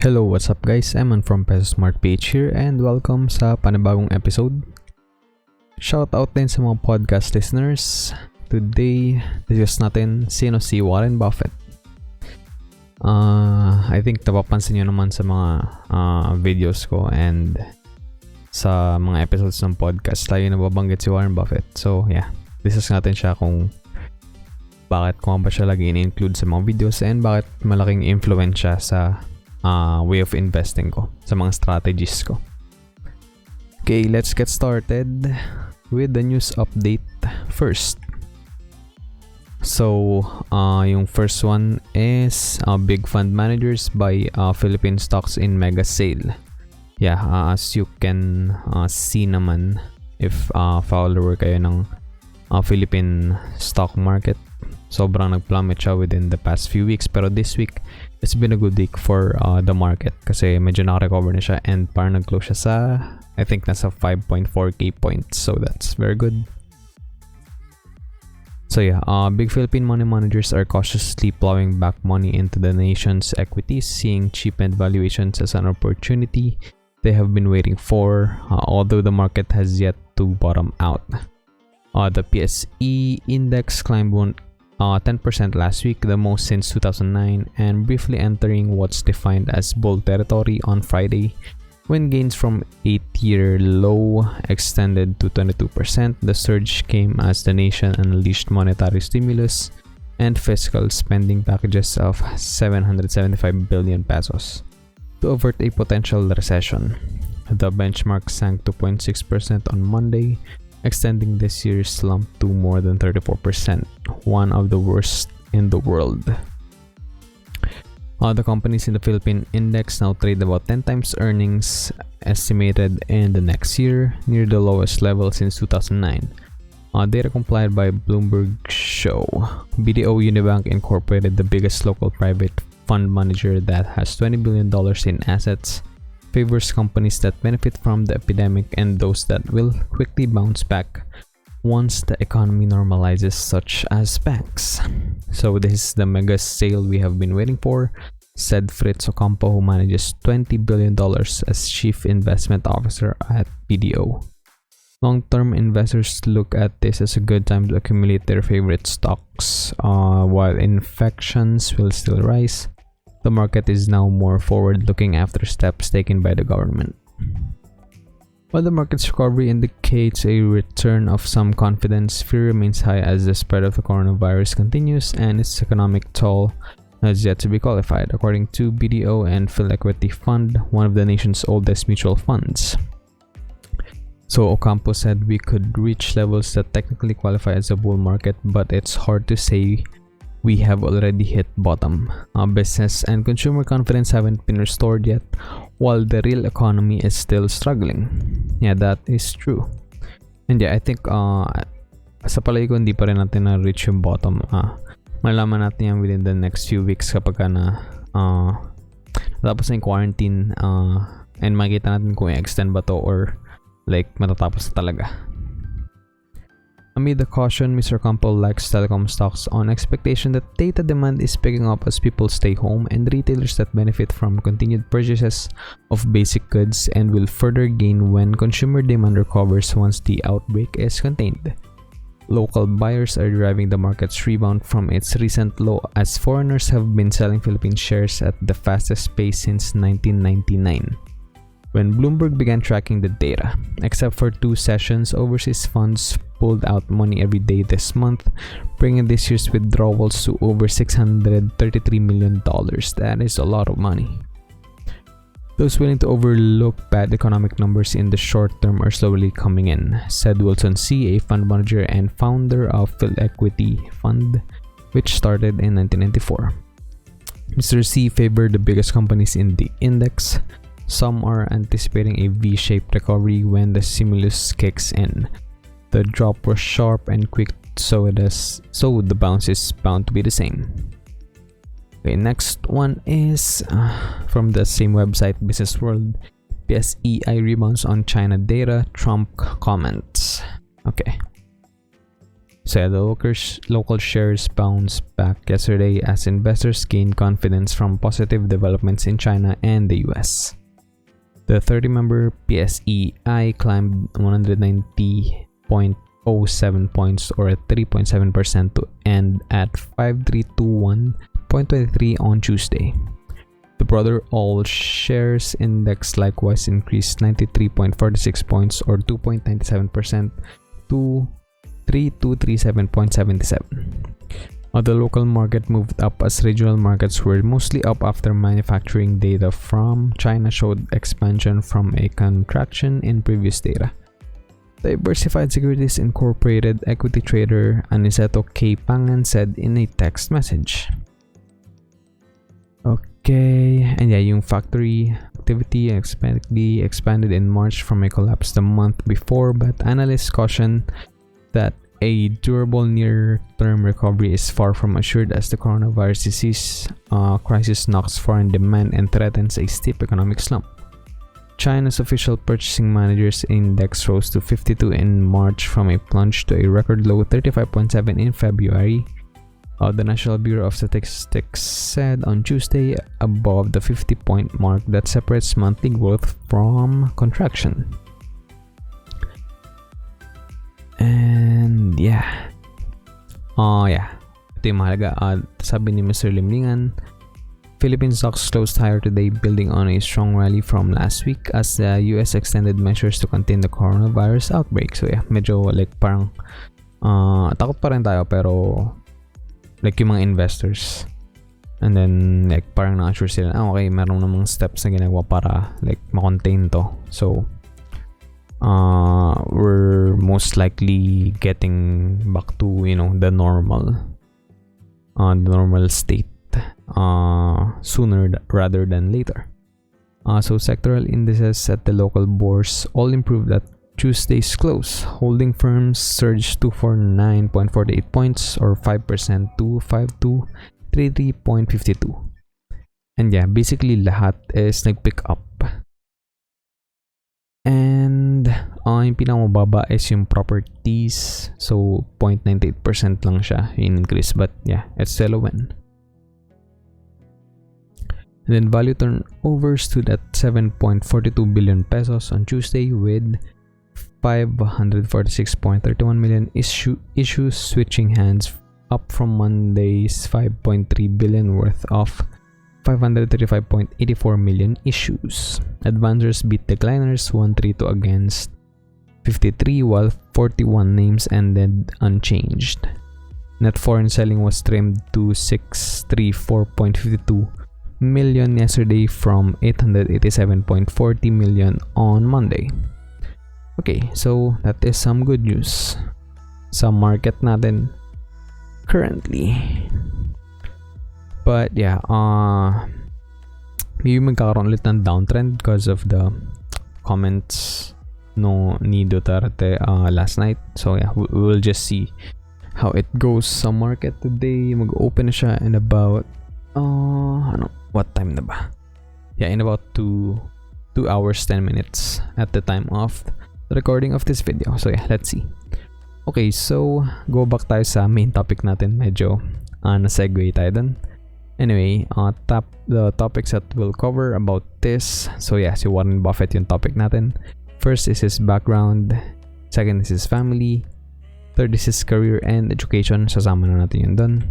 Hello, what's up guys? Eman from Peso Smart PH here and welcome sa panibagong episode. Shoutout din sa mga podcast listeners. Today, discuss natin sino si Warren Buffett. I think napapansin nyo naman sa mga videos ko and sa mga episodes ng podcast, lagi nababanggit si Warren Buffett. So yeah, discuss natin siya kung bakit ko ba siya lagi in-include sa mga videos and bakit malaking influence siya sa way of investing ko, sa mga strategies ko. Okay, let's get started with the news update first. So, yung first one is big fund managers buy Philippine stocks in mega sale. Yeah, as you can see naman if follower kayo ng Philippine stock market, sobrang nag-plummet siya within the past few weeks, pero this week it's been a good week for the market kasi medyo naka-recover na siya and parang nag-close siya sa I think nasa 5.4k points, so that's very good. So yeah, big Philippine money managers are cautiously plowing back money into the nation's equities, seeing cheapened valuations as an opportunity they have been waiting for, although the market has yet to bottom out. The PSEi index climbed 10% last week, the most since 2009, and briefly entering what's defined as bull territory on Friday, when gains from 8-year low extended to 22%. The surge came as the nation unleashed monetary stimulus and fiscal spending packages of 775 billion pesos to avert a potential recession. The benchmark sank 2.6% on Monday, extending this year's slump to more than 34%, one of the worst in the world. The companies in the Philippine index now trade about 10 times earnings estimated in the next year, near the lowest level since 2009. Data compiled by Bloomberg show BDO Unibank Incorporated, the biggest local private fund manager that has $20 billion in assets, favors companies that benefit from the epidemic and those that will quickly bounce back once the economy normalizes, such as banks. So this is the mega sale we have been waiting for, said Fritz Ocampo, who manages $20 billion as chief investment officer at BDO. Long-term investors look at this as a good time to accumulate their favorite stocks. While infections will still rise, the market is now more forward-looking after steps taken by the government. While the market's recovery indicates a return of some confidence, fear remains high as the spread of the coronavirus continues and its economic toll has yet to be qualified, according to BDO and Phil Equity Fund, one of the nation's oldest mutual funds. So Ocampo said we could reach levels that technically qualify as a bull market, but it's hard to say we have already hit bottom. Business and consumer confidence haven't been restored yet, while the real economy is still struggling. Yeah, that is true. And yeah, I think sa palagi ko hindi pa rin natin na-reach yung bottom. Malalaman natin yan within the next few weeks kapag natapos na yung quarantine and makikita natin kung i-extend ba to or like matatapos na talaga. Amid the caution, Mr. Ocampo likes telecom stocks on expectation that data demand is picking up as people stay home and retailers that benefit from continued purchases of basic goods and will further gain when consumer demand recovers once the outbreak is contained. Local buyers are driving the market's rebound from its recent low as foreigners have been selling Philippine shares at the fastest pace since 1999. When Bloomberg began tracking the data, except for 2 sessions, overseas funds pulled out money every day this month, bringing this year's withdrawals to over $633 million. That is a lot of money. Those willing to overlook bad economic numbers in the short term are slowly coming in, said Wilson C., a fund manager and founder of Phil Equity Fund, which started in 1994. Mr. C favored the biggest companies in the index. Some are anticipating a V-shaped recovery when the stimulus kicks in. The drop was sharp and quick, so the bounce is bound to be the same. Okay, next one is from the same website, Business World. PSEi rebounds on China data, Trump comments. Okay. So yeah, the local shares bounced back yesterday as investors gained confidence from positive developments in China and the US. The 30-member PSEi climbed 190.07 points or 3.7% to end at 5321.23 on Tuesday. The broader all shares index likewise increased 93.46 points or 2.97% to 3237.77. The local market moved up as regional markets were mostly up after manufacturing data from China showed expansion from a contraction in previous data. Diversified Securities Incorporated equity trader Aniceto K. Pangan said in a text message. Okay, and yeah, yung factory activity expectedly expanded in March from a collapse the month before, but analysts caution that a durable near-term recovery is far from assured as the coronavirus disease crisis knocks foreign demand and threatens a steep economic slump. China's official purchasing managers index rose to 52 in March from a plunge to a record low 35.7 in February. The National Bureau of Statistics said on Tuesday above the 50-point mark that separates monthly growth from contraction. And yeah. Ito yung mahalaga. Sabi ni Mr. Limlingan, Philippine stocks closed higher today, building on a strong rally from last week as the US extended measures to contain the coronavirus outbreak. So yeah, medyo like parang takot pa rin tayo pero like yung mga investors. And then like parang na-assure sila, okay, meron namang steps na ginagawa para like ma-contain to. So we're most likely getting back to, the normal state sooner rather than later. So sectoral indices at the local bourse all improved at Tuesday's close. Holding firms surged to 49.48 points or 5% to 5233.52. And yeah, basically lahat is nag-pick up. And yung pinakamababa is yung properties. So 0.98% lang siya in increase, but yeah, it's still a win. And then value turnover stood at 7.42 billion pesos on Tuesday with 546.31 million issues switching hands, up from Monday's 5.3 billion worth of 535.84 million issues. Advancers beat decliners 132 against 53, while 41 names ended unchanged. Net foreign selling was trimmed to 634.52 million yesterday from 887.40 million on Monday. Okay, so that is some good news sa market natin currently. But yeah, maybe magkakaroon ulit ng downtrend because of the comments ni Duterte last night. So yeah, we'll just see how it goes sa market today. Mag-open na siya in about what time na ba? Yeah, in about 2 hours 10 minutes at the time of the recording of this video. So yeah, let's see. Okay, so go back tayo sa main topic natin. Medyo na-segue tayo dun. Anyway, the topics that we'll cover about this. So yeah, si Warren Buffett yung topic natin. First is his background. Second is his family. Third is his career and education. Sasama na natin yun dun.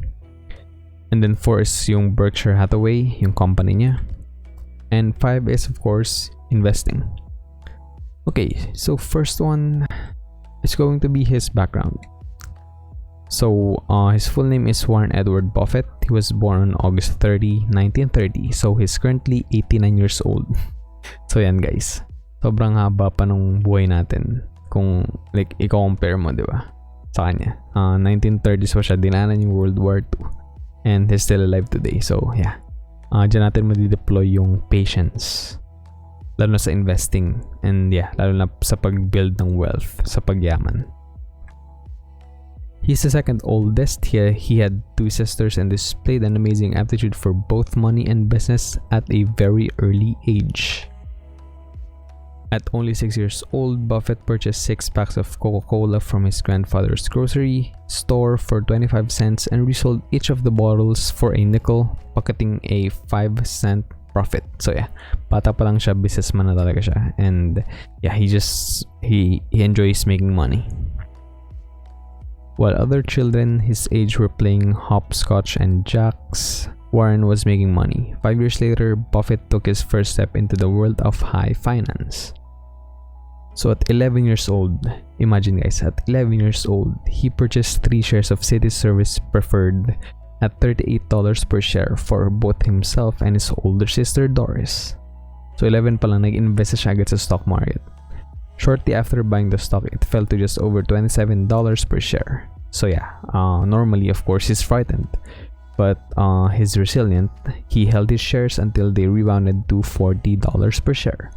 And then 4 is yung Berkshire Hathaway, yung company niya. And 5 is of course investing. Okay, so first one is going to be his background. So his full name is Warren Edward Buffett. He was born on August 30, 1930. So he's currently 89 years old. So yan guys, sobrang haba pa nung buhay natin kung like i-compare mo, di ba, sa kanya. 1930s pa siya, dinanan yung World War II, and he's still alive today. So yeah, dyan natin madi-deploy yung patience, lalo na sa investing, and yeah, lalo na sa pag-build ng wealth, sa pagyaman. He's the second oldest. He had 2 sisters and displayed an amazing aptitude for both money and business at a very early age. At only 6 years old, Buffett purchased 6 packs of Coca-Cola from his grandfather's grocery store for 25 cents and resold each of the bottles for a nickel, pocketing a 5-cent profit. So yeah, bata pa lang siya, businessman na talaga siya. And yeah, he enjoys making money. While other children his age were playing hopscotch and jacks, Warren was making money. 5 years later, Buffett took his first step into the world of high finance. So at 11 years old, imagine guys, at 11 years old, he purchased 3 shares of City Service Preferred at $38 per share for both himself and his older sister Doris. So 11 pa lang, nag-invest siya agad sa stock market. Shortly after buying the stock, it fell to just over $27 per share. So yeah, normally of course he's frightened, but he's resilient. He held his shares until they rebounded to $40 per share.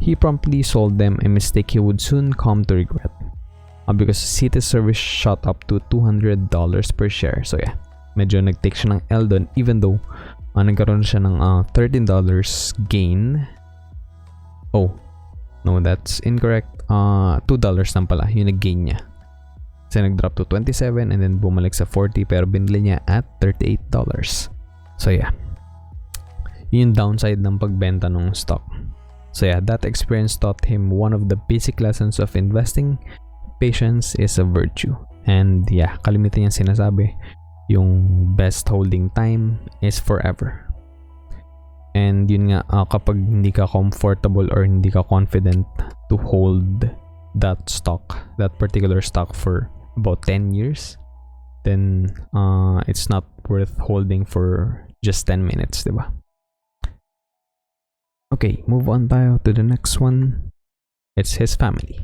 He promptly sold them, a mistake he would soon come to regret, because City Service shot up to $200 per share. So yeah, medyo nag-take siya ng L doon, even though nagkaroon siya ng $13 gain. Oh, no, that's incorrect. $2 lang pala yung nag-gain niya. Kasi nag-drop to 27 and then bumalik sa 40 pero binili niya at $38. So yeah, yung downside ng pagbenta ng stock. So yeah, that experience taught him one of the basic lessons of investing. Patience is a virtue. And yeah, kalimitan niya sinasabi, yung best holding time is forever. And yun nga, kapag hindi ka comfortable or hindi ka confident to hold that stock, that particular stock for about 10 years, then it's not worth holding for just 10 minutes, diba? Okay, move on tayo to the next one. It's his family.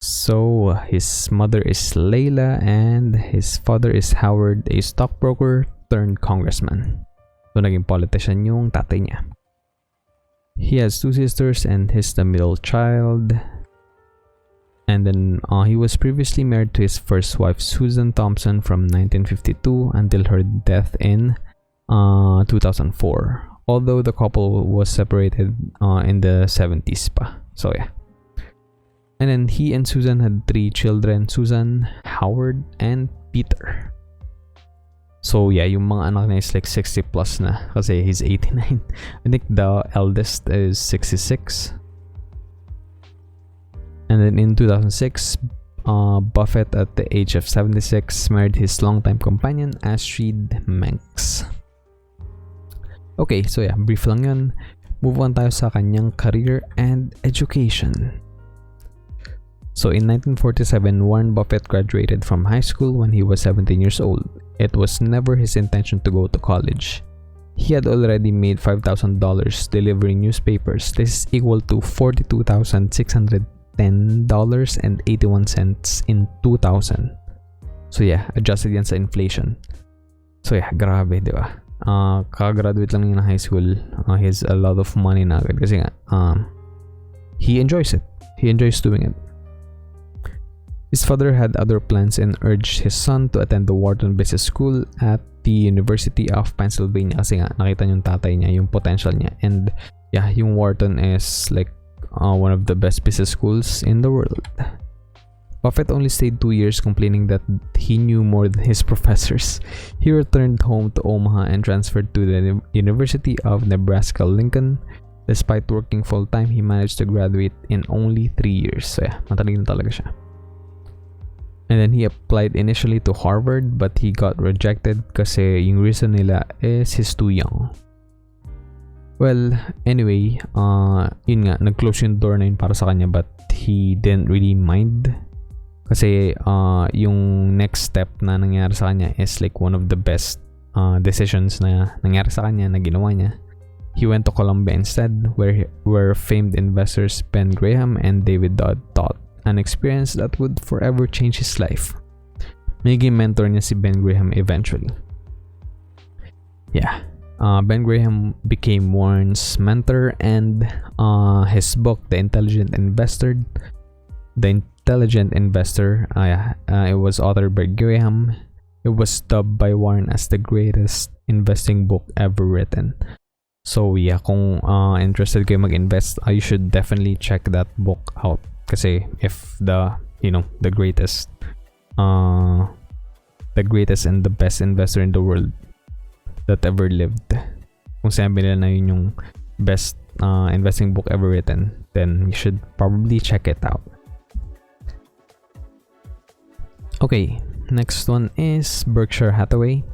So his mother is Layla and his father is Howard, a stockbroker turned congressman. So naging politician yung tatay niya. He has 2 sisters and he's the middle child. And then he was previously married to his first wife Susan Thompson from 1952 until her death in 2004. Although the couple was separated in the 70s pa. So yeah. And then he and Susan had 3 children, Susan, Howard, and Peter. So yeah, yung mga anak niya is like 60 plus na kasi he's 89. I think the eldest is 66. And then in 2006, Buffett at the age of 76 married his longtime companion Astrid Menks. Okay, so yeah, brief lang yun. Move on tayo sa kanyang career and education. So in 1947, Warren Buffett graduated from high school when he was 17 years old. It was never his intention to go to college. He had already made $5,000 delivering newspapers. This is equal to $42,610.81 in 2000. So yeah, adjusted yan sa inflation. So yeah, grabe, di ba? Kakagraduate lang niya ng high school, he has a lot of money na agad kasi nga he enjoys it. He enjoys doing it. His father had other plans and urged his son to attend the Wharton Business School at the University of Pennsylvania kasi nga nakita yung tatay niya yung potential niya. And yeah, yung Wharton is like one of the best business schools in the world. Buffett only stayed 2 years, complaining that he knew more than his professors. He returned home to Omaha and transferred to the University of Nebraska-Lincoln. Despite working full-time, he managed to graduate in only 3 years. So yeah, matalino talaga siya. And then he applied initially to Harvard, but he got rejected kasi yung reason nila is he's too young. Well, anyway, yun nga, nag-close yung door na yun para sa kanya, but he didn't really mind. Kasi yung next step na nangyari sa kanya is like one of the best decisions na nangyari sa kanya na ginawa niya. He went to Columbia instead, where famed investors Ben Graham and David Dodd taught, an experience that would forever change his life. Magiging mentor niya si Ben Graham eventually. Yeah, Ben Graham became Warren's mentor, and his book, The Intelligent Investor, it was authored by Graham. It was dubbed by Warren as the greatest investing book ever written. So yeah, kung interested kayo mag-invest, you should definitely check that book out. Kasi if the greatest and the best investor in the world that ever lived, kung sinabi nila na yun yung best investing book ever written, then you should probably check it out. Okay, next one is Berkshire Hathaway.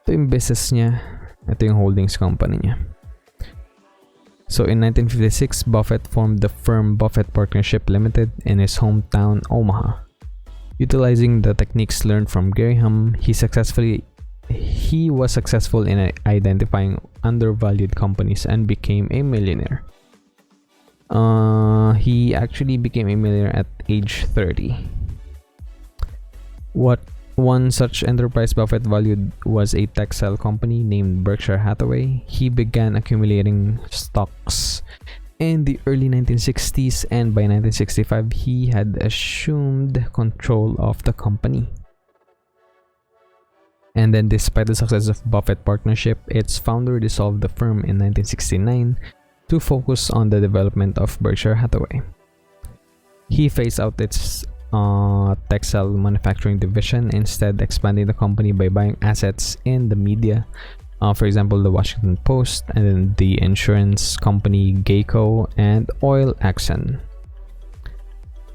Ito yung business niya. Ito yung holdings company niya. So in 1956, Buffett formed the firm Buffett Partnership Limited in his hometown Omaha. Utilizing the techniques learned from Graham, he was successful in identifying undervalued companies and became a millionaire. He actually became a millionaire at age 30. One such enterprise Buffett valued was a textile company named Berkshire Hathaway. He began accumulating stocks in the early 1960s, and by 1965 he had assumed control of the company. And then, despite the success of Buffett Partnership, its founder dissolved the firm in 1969 to focus on the development of Berkshire Hathaway. He phased out its textile manufacturing division, instead expanding the company by buying assets in the media, for example the Washington Post, and then the insurance company Geico and oil Exxon.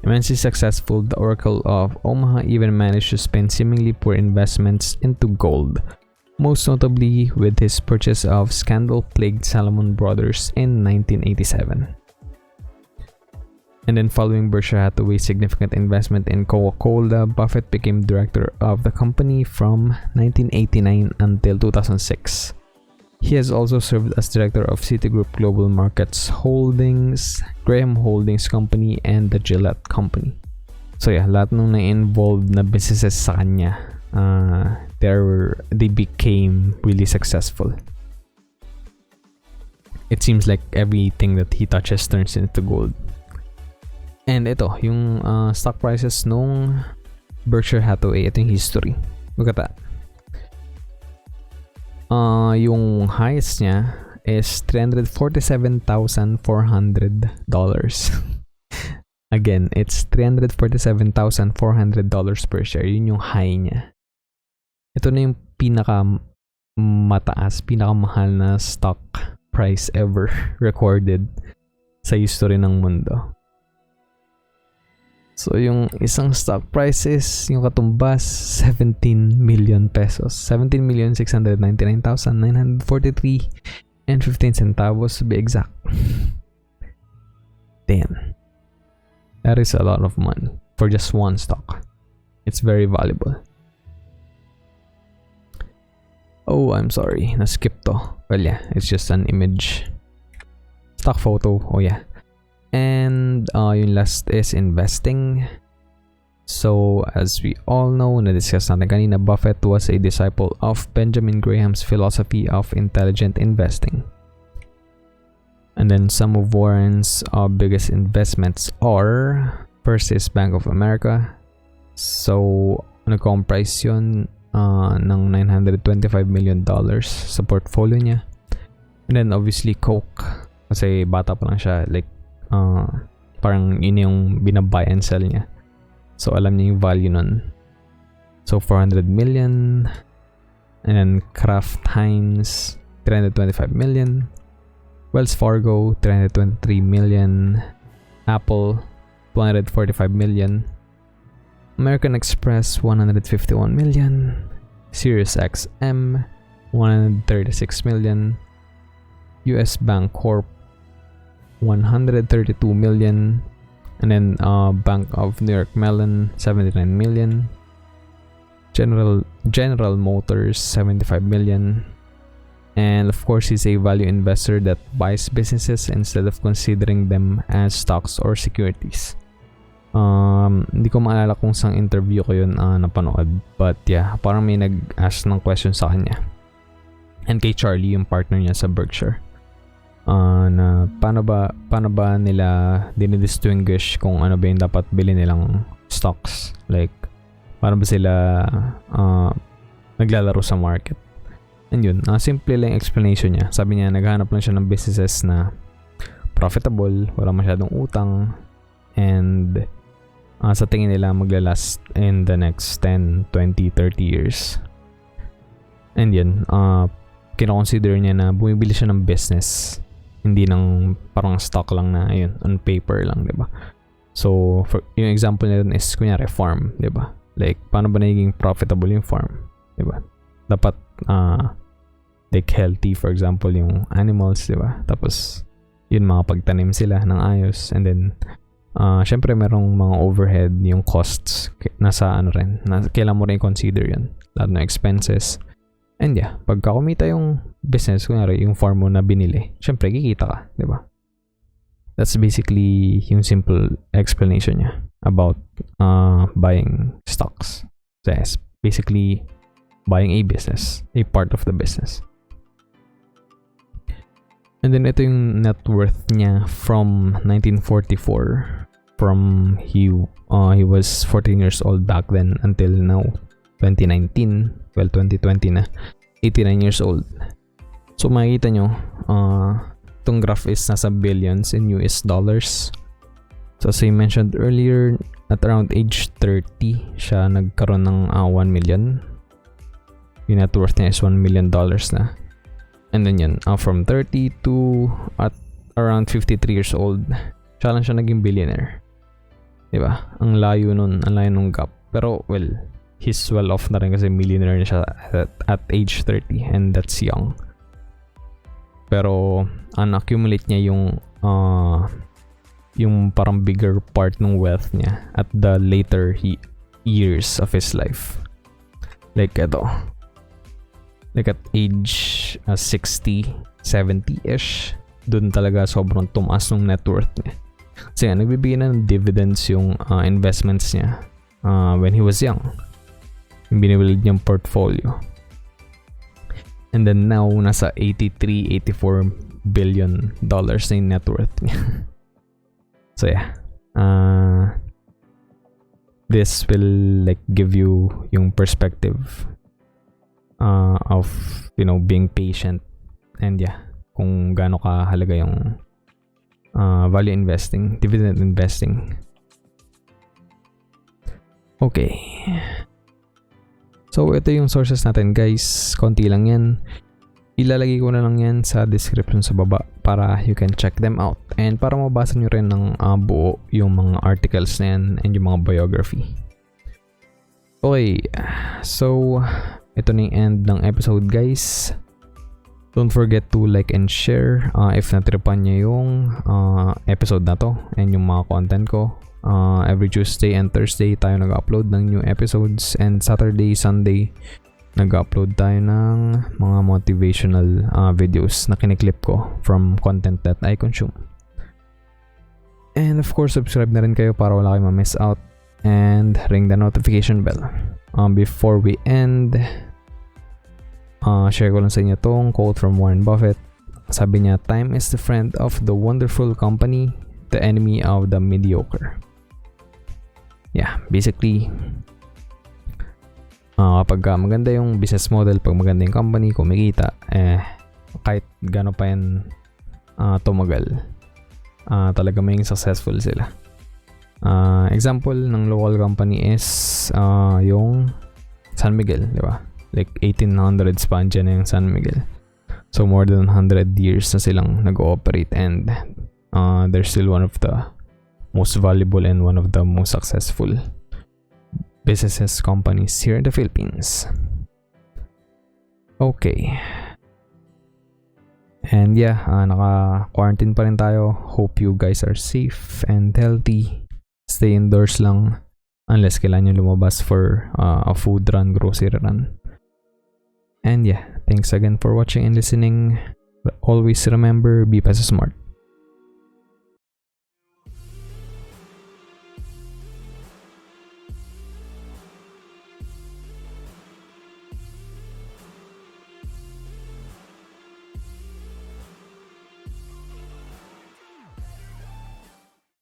Immensely successful, the Oracle of Omaha even managed to spin seemingly poor investments into gold, most notably with his purchase of scandal-plagued Salomon Brothers in 1987. And then, following Berkshire Hathaway's significant investment in Coca-Cola, Buffett became director of the company from 1989 until 2006. He has also served as director of Citigroup Global Markets Holdings, Graham Holdings Company, and the Gillette Company. So yeah, lahat nung na-involved na businesses sa kanya, they became really successful. It seems like everything that he touches turns into gold. And ito, yung stock prices nung Berkshire Hathaway, ito yung history. Look at that. Yung highest niya is $347,400. Again, it's $347,400 per share. Yun yung high niya. Ito na yung pinakamahal na stock price ever recorded sa history ng mundo. So, yung isang stock price is yung katumbas 17 million pesos. 17,699,943 and 15 centavos to be exact. Damn. That is a lot of money for just one stock. It's very valuable. Oh, I'm sorry. Na-skip to. Well, yeah. It's just an image. Stock photo. Oh, yeah. And yung last is investing. So, as we all know, na-discuss natin kanina, Buffett was a disciple of Benjamin Graham's philosophy of intelligent investing. And then some of Warren's biggest investments are, first is Bank of America. So, nag-comprise yun ng $925 million sa portfolio niya. And then obviously Coke, kasi bata pa lang siya, like parang yun yung binabuy and sell niya. So alam niya yung value nun. So 400 million. And then Kraft Heinz, 325 million. Wells Fargo, 323 million. Apple, 245 million. American Express, 151 million. Sirius XM, 136 million. US Bank Corp, 132 million. And then Bank of New York Mellon, 79 million. General Motors, 75 million. And of course, he's a value investor that buys businesses instead of considering them as stocks or securities. Hindi ko maalala kung saan interview ko yun napanood, but yeah, parang may nag-ask ng question sa kanya and kay Charlie, yung partner niya sa Berkshire, na paano ba nila dinidistinguish kung ano ba yung dapat bilhin nilang stocks, like paano ba sila naglalaro sa market. And yun, simple lang yung explanation niya. Sabi niya, naghahanap lang siya ng businesses na profitable, wala masyadong utang, and sa tingin nila maglalast in the next 10, 20, 30 years. And yun, kinoconsider niya na bumibili siya ng business, hindi ng parang stock lang na ayun, on paper lang, diba? So, yung example niya dun is, kunyari, farm, diba? Like, paano ba naging profitable yung farm? Diba? Dapat, like, healthy, for example, yung animals, diba? Tapos, yun, makapagtanim sila ng ayos. And then, syempre, merong mga overhead, yung costs, nasa ano rin, kailan mo rin consider yun. Lahat ng expenses. And yeah, pagka kumita yung business, kunyari, yung farm mo na binili, syempre, kikita ka, diba? That's basically yung simple explanation niya about buying stocks. So yes, basically buying a business, a part of the business. And then ito yung net worth niya from 1944. From he was 14 years old back then until now, 2019. Well, 2020 na. 89 years old. So makikita nyo, itong graph is nasa billions in US dollars. So as I mentioned earlier, at around age 30, siya nagkaroon ng 1 million. Yung net worth niya is $1 million na. And then yun, from 30 to at around 53 years old, siya lang siya naging billionaire. Diba? Ang layo nun, ang layo nung gap. Pero well, he's well off na rin kasi millionaire na siya at age 30, and that's young. Pero accumulate niya yung parang bigger part ng wealth niya at the later years of his life. Like ito. Like at age 60, 70-ish, dun talaga sobrang tumaas ng net worth niya. Kasi nagbibigay na ng dividends yung investments niya when he was young. Yung binibuild niyang portfolio. And then now, nasa 84 billion dollars na yung net worth niya. So yeah. This will like give you yung perspective of, you know, being patient. And yeah, kung gaano kahalaga yung value investing, dividend investing. Okay. So, ito yung sources natin, guys. Konti lang yan. Ilalagay ko na lang yan sa description sa baba para you can check them out. And para mabasa nyo rin ng buo yung mga articles na yan and yung mga biography. Okay. So, ito na yung end ng episode, guys. Don't forget to like and share if natripan nyo yung episode na to and yung mga content ko. Every Tuesday and Thursday tayo nag-upload ng new episodes, and Saturday, Sunday nag-upload tayo ng mga motivational videos na kiniklip ko from content that I consume. And of course, subscribe na rin kayo para wala kayong ma-miss out, and ring the notification bell. Before we end, share ko lang sa inyo tong quote from Warren Buffett. Sabi niya, "Time is the friend of the wonderful company, the enemy of the mediocre." Yeah, basically, kapag maganda yung business model, pag maganda yung company, kumikita, kahit gano'n pa yan tumagal, talaga maging successful sila. Example ng local company is yung San Miguel, di ba? Like 1800s pa dyan na yung San Miguel. So more than 100 years na silang nag-ooperate, and they're still one of the most valuable and one of the most successful businesses companies here in the Philippines. Okay. And yeah, naka-quarantine pa rin tayo. Hope you guys are safe and healthy. Stay indoors lang unless kailangan nyo lumabas for a food run, grocery run. And yeah, thanks again for watching and listening. Always remember, be Peso smart.